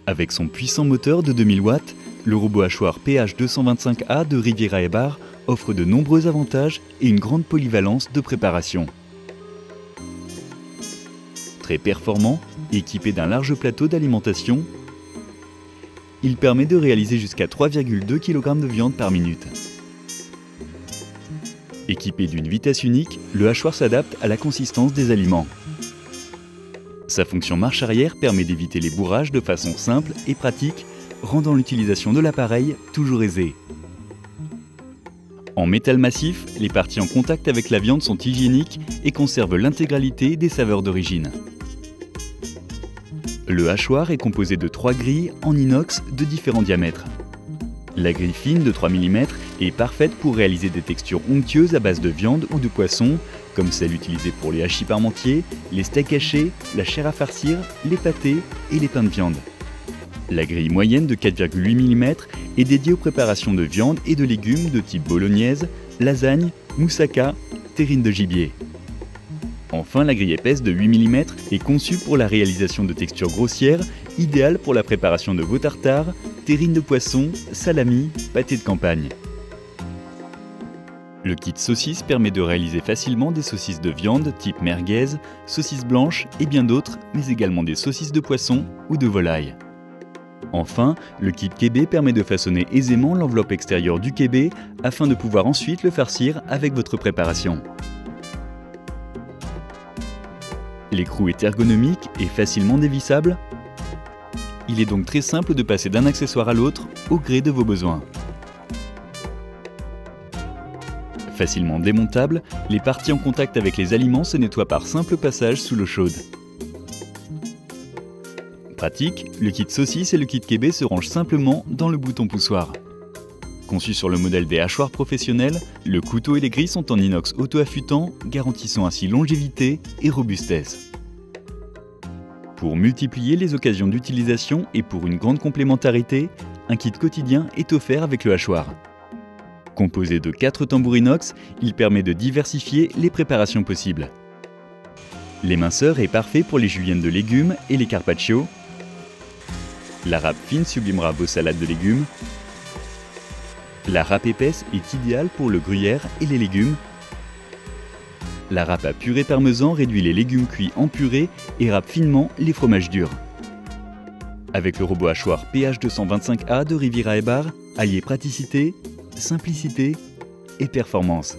Avec son puissant moteur de 2000 watts, le robot hachoir PH225A de Riviera et Bar offre de nombreux avantages et une grande polyvalence de préparation. Très performant et équipé d'un large plateau d'alimentation, il permet de réaliser jusqu'à 3,2 kg de viande par minute. Équipé d'une vitesse unique, le hachoir s'adapte à la consistance des aliments. Sa fonction marche arrière permet d'éviter les bourrages de façon simple et pratique, rendant l'utilisation de l'appareil toujours aisée. En métal massif, les parties en contact avec la viande sont hygiéniques et conservent l'intégralité des saveurs d'origine. Le hachoir est composé de 3 grilles en inox de différents diamètres. La grille fine de 3 mm est parfaite pour réaliser des textures onctueuses à base de viande ou de poisson, comme celle utilisée pour les hachis parmentiers, les steaks hachés, la chair à farcir, les pâtés et les pains de viande. La grille moyenne de 4,8 mm est dédiée aux préparations de viande et de légumes de type bolognaise, lasagne, moussaka, terrine de gibier. Enfin, la grille épaisse de 8 mm est conçue pour la réalisation de textures grossières, idéales pour la préparation de veau tartare, terrine de poisson, salami, pâté de campagne. Le kit saucisse permet de réaliser facilement des saucisses de viande type merguez, saucisses blanches et bien d'autres, mais également des saucisses de poisson ou de volaille. Enfin, le kit kébé permet de façonner aisément l'enveloppe extérieure du kébé afin de pouvoir ensuite le farcir avec votre préparation. L'écrou est ergonomique et facilement dévissable. Il est donc très simple de passer d'un accessoire à l'autre au gré de vos besoins. Facilement démontable, les parties en contact avec les aliments se nettoient par simple passage sous l'eau chaude. Pratique, le kit saucisse et le kit kébé se rangent simplement dans le bouton poussoir. Conçu sur le modèle des hachoirs professionnels, le couteau et les grilles sont en inox auto-affûtant, garantissant ainsi longévité et robustesse. Pour multiplier les occasions d'utilisation et pour une grande complémentarité, un kit quotidien est offert avec le hachoir. Composé de 4 tambours inox, il permet de diversifier les préparations possibles. L'éminceur est parfait pour les juliennes de légumes et les carpaccio. La râpe fine sublimera vos salades de légumes. La râpe épaisse est idéale pour le gruyère et les légumes. La râpe à purée parmesan réduit les légumes cuits en purée et râpe finement les fromages durs. Avec le robot hachoir PH225A de Riviera et Bar, alliez praticité, simplicité et performance.